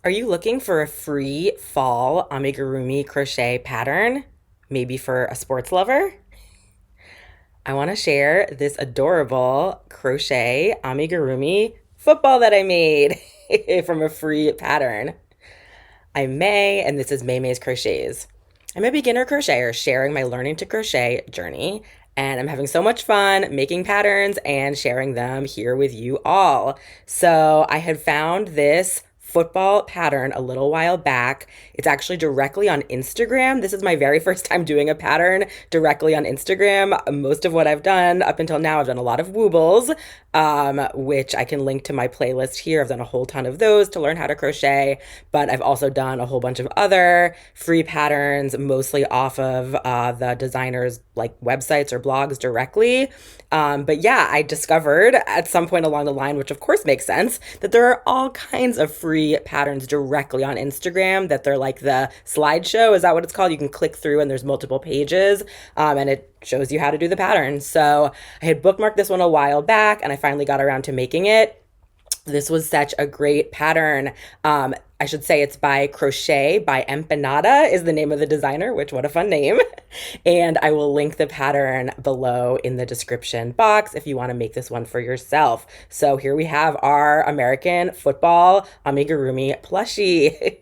Are you looking for a free fall amigurumi crochet pattern? Maybe for a sports lover? I want to share this adorable crochet amigurumi football that I made from a free pattern. I'm May, and this is May's Crochets. I'm a beginner crocheter sharing my learning to crochet journey, and I'm having so much fun making patterns and sharing them here with you all. So, I had found this football pattern a little while back. It's actually directly on Instagram. This is my very first time doing a pattern directly on Instagram. Most of what I've done up until now, I've done a lot of woobles, which I can link to my playlist here. I've done a whole ton of those to learn how to crochet, but I've also done a whole bunch of other free patterns, mostly off of the designers' like websites or blogs directly. But yeah, I discovered at some point along the line, which of course makes sense, that there are all kinds of free patterns directly on Instagram that they're like the slideshow. Is that what it's called? You can click through and there's multiple pages, and it shows you how to do the pattern. So I had bookmarked this one a while back and I finally got around to making it. This was such a great pattern. I should say it's by Crochet by Empanada is the name of the designer, which what a fun name. And I will link the pattern below in the description box if you want to make this one for yourself. So here we have our American football amigurumi plushie.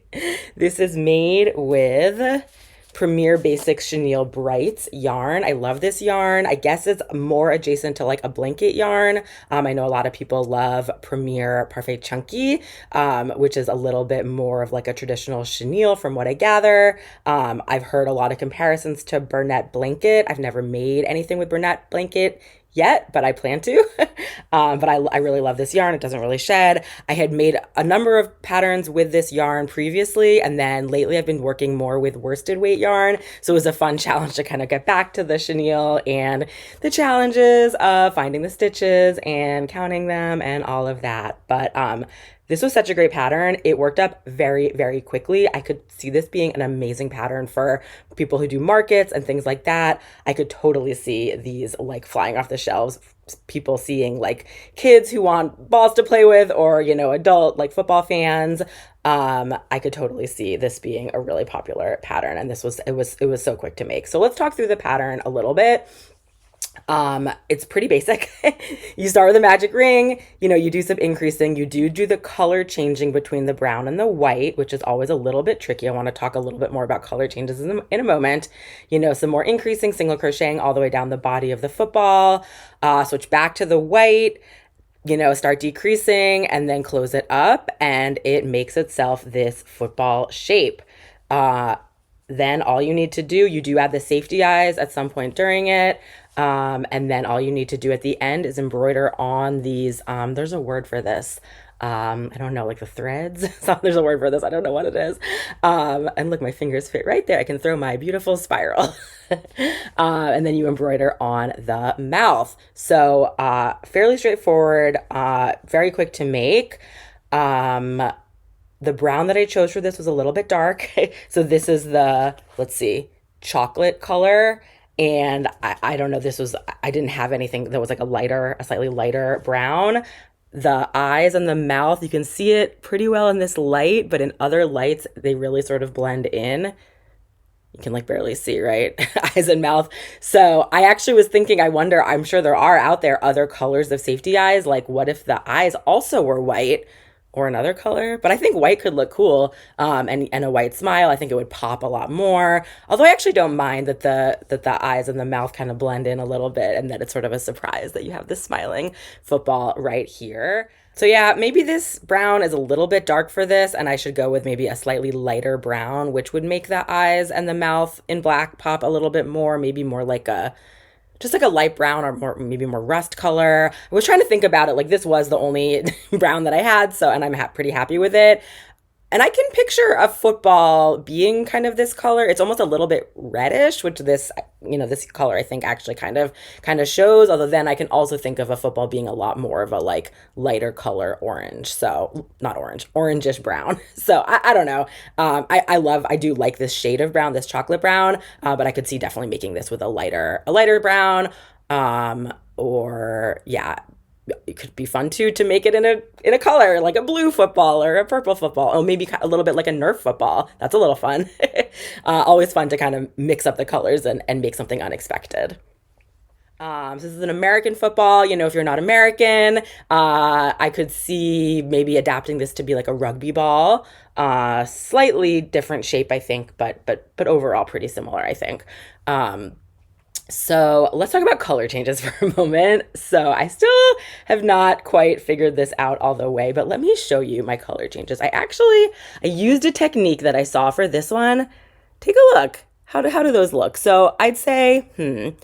This is made with Premier Basics Chenille Brights yarn. I love this yarn. I guess it's more adjacent to like a blanket yarn. I know a lot of people love Premier Parfait Chunky, which is a little bit more of like a traditional chenille from what I gather. I've heard a lot of comparisons to Bernette Blanket. I've never made anything with Bernette Blanket yet, but I plan to. But I really love this yarn. It doesn't really shed. I had made a number of patterns with this yarn previously, and then lately I've been working more with worsted weight yarn. So it was a fun challenge to kind of get back to the chenille and the challenges of finding the stitches and counting them and all of that. But this was such a great pattern. It worked up very, very quickly. I could see this being an amazing pattern for people who do markets and things like that. I could totally see these like flying off the shelves, people seeing like kids who want balls to play with or, you know, adult like football fans. I could totally see this being a really popular pattern, and it was so quick to make. So let's talk through the pattern a little bit. It's pretty basic. You start with a magic ring, you know, you do some increasing, you do the color changing between the brown and the white, which is always a little bit tricky. I want to talk a little bit more about color changes in a moment. You know, some more increasing, single crocheting all the way down the body of the football, switch back to the white, you know, start decreasing and then close it up, and it makes itself this football shape. Then all you need to do, you do add the safety eyes at some point during it. And then all you need to do at the end is embroider on these, there's a word for this. I don't know, like the threads. So there's a word for this. I don't know what it is. And look, my fingers fit right there. I can throw my beautiful spiral. And then you embroider on the mouth. So, fairly straightforward, very quick to make. The brown that I chose for this was a little bit dark. So this is the, let's see, chocolate color. And I don't know, I didn't have anything that was like a slightly lighter brown. The eyes and the mouth, you can see it pretty well in this light, but in other lights, they really sort of blend in. You can like barely see, right? Eyes and mouth. So I actually was thinking, I'm sure there are out there other colors of safety eyes. Like what if the eyes also were white? Or another color, but I think white could look cool, and a white smile. I think it would pop a lot more. Although I actually don't mind that the eyes and the mouth kind of blend in a little bit, and that it's sort of a surprise that you have this smiling football right here. So yeah, maybe this brown is a little bit dark for this, and I should go with maybe a slightly lighter brown, which would make the eyes and the mouth in black pop a little bit more. Maybe more like just like a light brown or maybe more rust color. I was trying to think about it. Like this was the only brown that I had. So, and I'm pretty happy with it. And I can picture a football being kind of this color. It's almost a little bit reddish, which this color I think actually kind of shows. Although then I can also think of a football being a lot more of a like lighter color orange. So not orange, orangish brown. So I don't know. I do like this shade of brown, this chocolate brown. But I could see definitely making this with a lighter brown. Or yeah, it could be fun too to make it in a color like a blue football or a purple football. Oh, maybe a little bit like a Nerf football. That's a little fun. Always fun to kind of mix up the colors and make something unexpected. So this is an American football. You know, if you're not American, I could see maybe adapting this to be like a rugby ball. Slightly different shape, I think, but overall pretty similar, I think. So let's talk about color changes for a moment. So I still have not quite figured this out all the way, but let me show you my color changes. I used a technique that I saw for this one. Take a look. How do those look? So I'd say,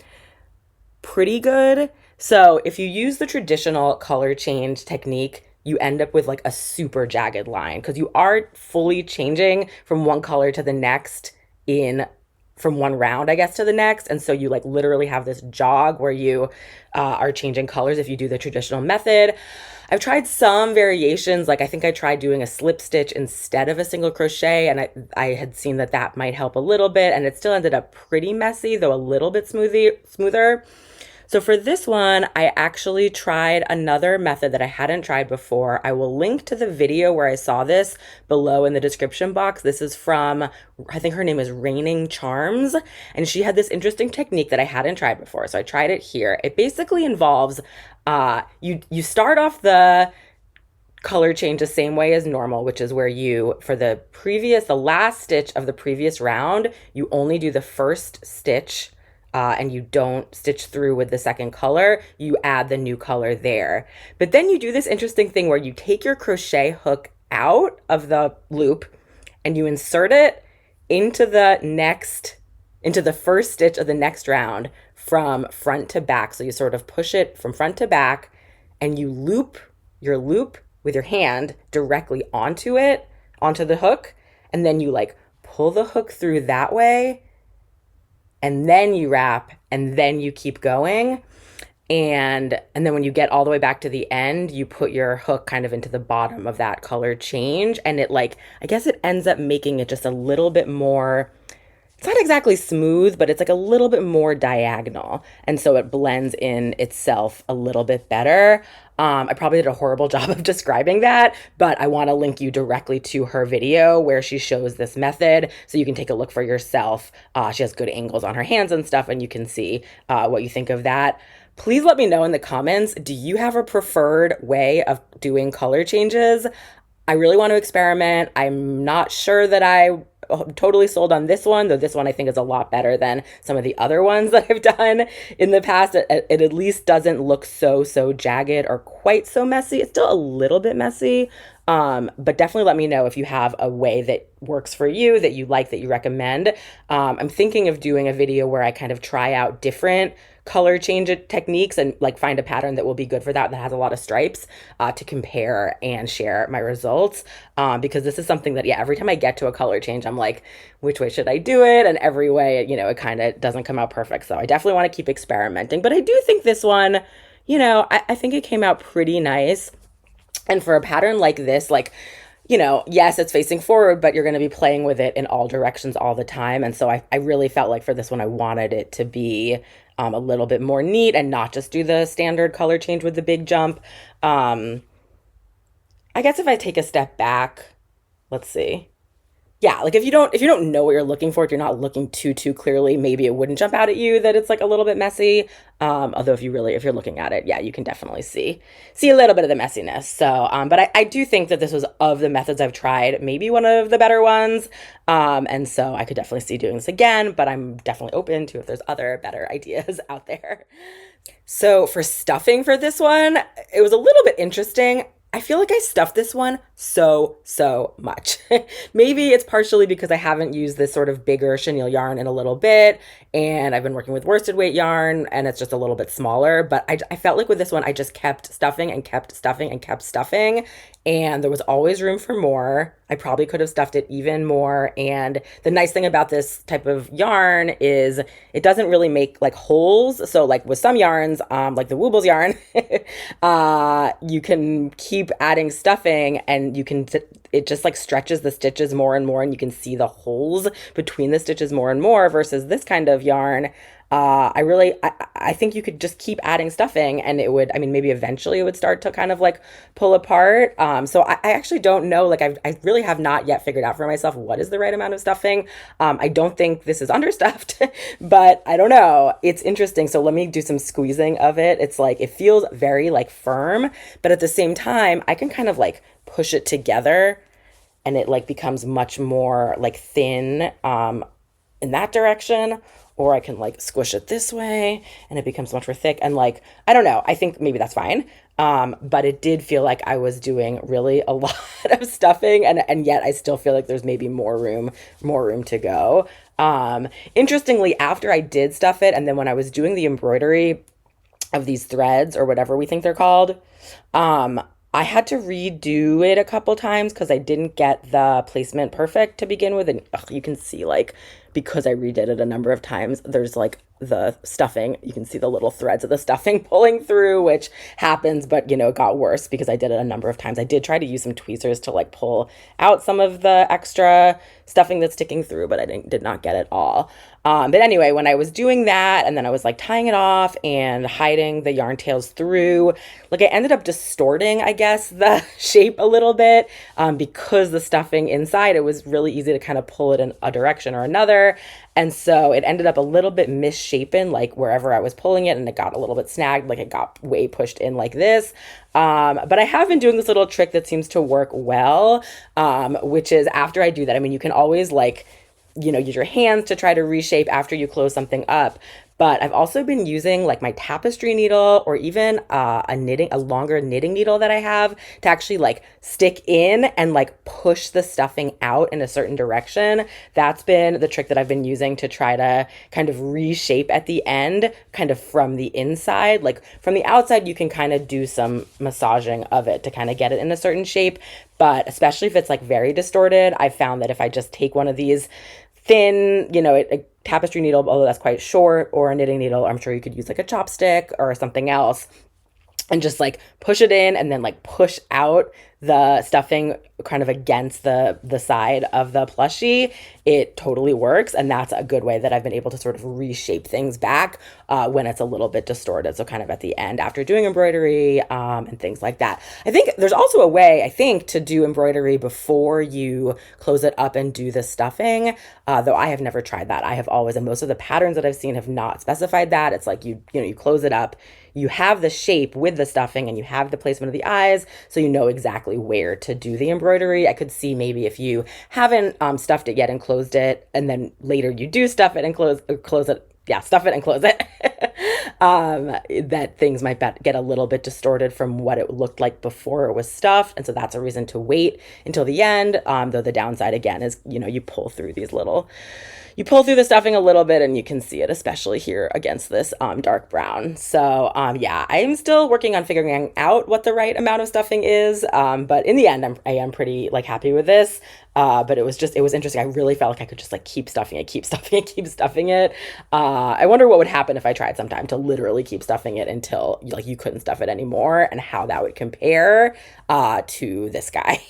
pretty good. So if you use the traditional color change technique, you end up with like a super jagged line because you are fully changing from one color to the next in from one round, I guess, to the next. And so you like literally have this jog where you are changing colors if you do the traditional method. I've tried some variations. Like I think I tried doing a slip stitch instead of a single crochet, and I had seen that might help a little bit, and it still ended up pretty messy, though a little bit smoother. So for this one, I actually tried another method that I hadn't tried before. I will link to the video where I saw this below in the description box. This is from, I think her name is Raining Charms, and she had this interesting technique that I hadn't tried before. So I tried it here. It basically involves, you start off the color change the same way as normal, which is where you, for the last stitch of the previous round, you only do the first stitch, and you don't stitch through with the second color, you add the new color there. But then you do this interesting thing where you take your crochet hook out of the loop and you insert it into the first stitch of the next round from front to back. So you sort of push it from front to back and you loop your loop with your hand directly onto the hook. And then you like pull the hook through that way, and then you wrap, and then you keep going. And then when you get all the way back to the end, you put your hook kind of into the bottom of that color change. And it like, I guess it ends up making it just a little bit more, it's not exactly smooth, but it's like a little bit more diagonal. And so it blends in itself a little bit better. I probably did a horrible job of describing that, but I want to link you directly to her video where she shows this method so you can take a look for yourself. She has good angles on her hands and stuff, and you can see what you think of that. Please let me know in the comments, do you have a preferred way of doing color changes? I really want to experiment. I'm not sure that I'm totally sold on this one, though this one I think is a lot better than some of the other ones that I've done in the past. It at least doesn't look so jagged or quite so messy. It's still a little bit messy, but definitely let me know if you have a way that works for you, that you like, that you recommend. I'm thinking of doing a video where I kind of try out different color change techniques and like find a pattern that will be good for that has a lot of stripes, to compare and share my results, because this is something that every time I get to a color change I'm like, which way should I do it? And every way, it kind of doesn't come out perfect. So I definitely want to keep experimenting, but I do think this one, I think it came out pretty nice. And for a pattern like this, like, yes, it's facing forward, but you're going to be playing with it in all directions all the time. And so I really felt like for this one, I wanted it to be a little bit more neat and not just do the standard color change with the big jump. I guess if I take a step back, let's see. Yeah, like if you don't know what you're looking for, if you're not looking too clearly, maybe it wouldn't jump out at you that it's like a little bit messy. Although if you're looking at it, you can definitely see a little bit of the messiness. So, but I do think that this was, of the methods I've tried, maybe one of the better ones. And so I could definitely see doing this again, but I'm definitely open to if there's other better ideas out there. So for stuffing for this one, it was a little bit interesting. I feel like I stuffed this one so much. Maybe it's partially because I haven't used this sort of bigger chenille yarn in a little bit, and I've been working with worsted weight yarn, and it's just a little bit smaller. But I felt like with this one, I just kept stuffing and kept stuffing and kept stuffing, and there was always room for more. I probably could have stuffed it even more. And the nice thing about this type of yarn is it doesn't really make like holes. So like with some yarns, like the Woobles yarn, you can keep adding stuffing and it just like stretches the stitches more and more, and you can see the holes between the stitches more and more, versus this kind of yarn. I think you could just keep adding stuffing and it would, I mean, maybe eventually it would start to kind of like pull apart. So I actually don't know. Like I really have not yet figured out for myself what is the right amount of stuffing. I don't think this is understuffed, but I don't know. It's interesting. So let me do some squeezing of it. It's like, it feels very like firm, but at the same time, I can kind of like push it together and it like becomes much more like thin in that direction, or I can like squish it this way and it becomes much more thick. And like, I don't know, I think maybe that's fine. But it did feel like I was doing really a lot of stuffing, and yet I still feel like there's maybe more room to go. Interestingly, after I did stuff it, and then when I was doing the embroidery of these threads or whatever we think they're called, I had to redo it a couple times because I didn't get the placement perfect to begin with. And ugh, you can see like, because I redid it a number of times, there's like the stuffing, you can see the little threads of the stuffing pulling through, which happens, but you know, it got worse because I did it a number of times. I did try to use some tweezers to like pull out some of the extra stuffing that's sticking through, but did not get it all. But anyway, when I was doing that and then I was like tying it off and hiding the yarn tails through, like I ended up distorting, I guess, the shape a little bit because the stuffing inside, it was really easy to kind of pull it in a direction or another. And so it ended up a little bit misshapen, like wherever I was pulling it, and it got a little bit snagged, like it got way pushed in like this. But I have been doing this little trick that seems to work well, which is after I do that, I mean, you can always like, you know, use your hands to try to reshape after you close something up. But I've also been using like my tapestry needle or even a longer knitting needle that I have to actually like stick in and like push the stuffing out in a certain direction. That's been the trick that I've been using to try to kind of reshape at the end, kind of from the inside. Like from the outside, you can kind of do some massaging of it to kind of get it in a certain shape. But especially if it's like very distorted, I found that if I just take one of these thin, you know, a tapestry needle, although that's quite short, or a knitting needle, I'm sure you could use like a chopstick or something else, and just like push it in and then like push out the stuffing kind of against the side of the plushie, it totally works. And that's a good way that I've been able to sort of reshape things back when it's a little bit distorted. So kind of at the end after doing embroidery and things like that. I think there's also a way, I think, to do embroidery before you close it up and do the stuffing, though I have never tried that. I have always, and most of the patterns that I've seen have not specified that. It's like you know, you close it up, you have the shape with the stuffing and you have the placement of the eyes, so you know exactly where to do the embroidery. I could see maybe if you haven't stuffed it yet and closed it, and then later you do stuff it and close it. Yeah, stuff it and close it. That things might get a little bit distorted from what it looked like before it was stuffed, and so that's a reason to wait until the end. Though the downside again is, you know, you pull through the stuffing a little bit and you can see it, especially here against this dark brown. So yeah, I'm still working on figuring out what the right amount of stuffing is. But in the end, I am pretty like happy with this. But it was interesting. I really felt like I could just like keep stuffing it, keep stuffing it, keep stuffing it. I wonder what would happen if I tried sometime to literally keep stuffing it until like you couldn't stuff it anymore, and how that would compare to this guy.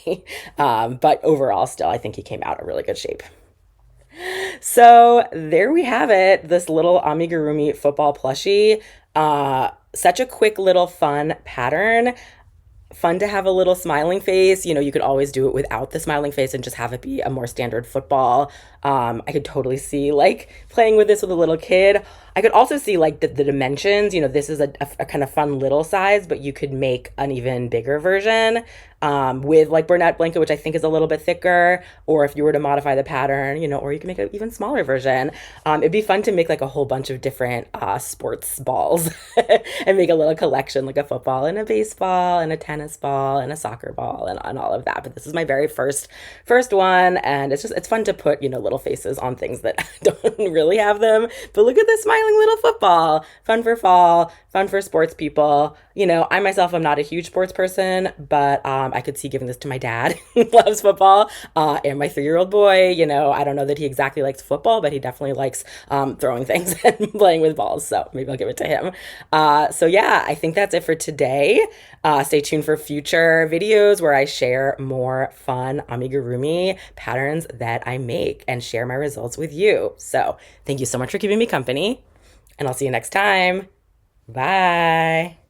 But overall, still, I think he came out in really good shape. So there we have it, this little amigurumi football plushie. Such a quick little fun pattern. Fun to have a little smiling face. You know, you could always do it without the smiling face and just have it be a more standard football. I could totally see like playing with this with a little kid. I could also see like the dimensions. You know, this is a kind of fun little size, but you could make an even bigger version with like Bernat blanket, which I think is a little bit thicker. Or if you were to modify the pattern, you know, or you can make an even smaller version. It'd be fun to make like a whole bunch of different sports balls and make a little collection, like a football and a baseball and a tennis ball and a soccer ball and all of that. But this is my very first one, and it's fun to put, you know, little faces on things that don't really have them. But look at this smiling little football. Fun for fall, fun for sports people. You know, I myself am not a huge sports person, but I could see giving this to my dad who loves football, and my 3-year-old boy. You know, I don't know that he exactly likes football, but he definitely likes throwing things and playing with balls. So maybe I'll give it to him. So yeah, I think that's it for today. Stay tuned for future videos where I share more fun amigurumi patterns that I make and share my results with you. So thank you so much for keeping me company, and I'll see you next time. Bye.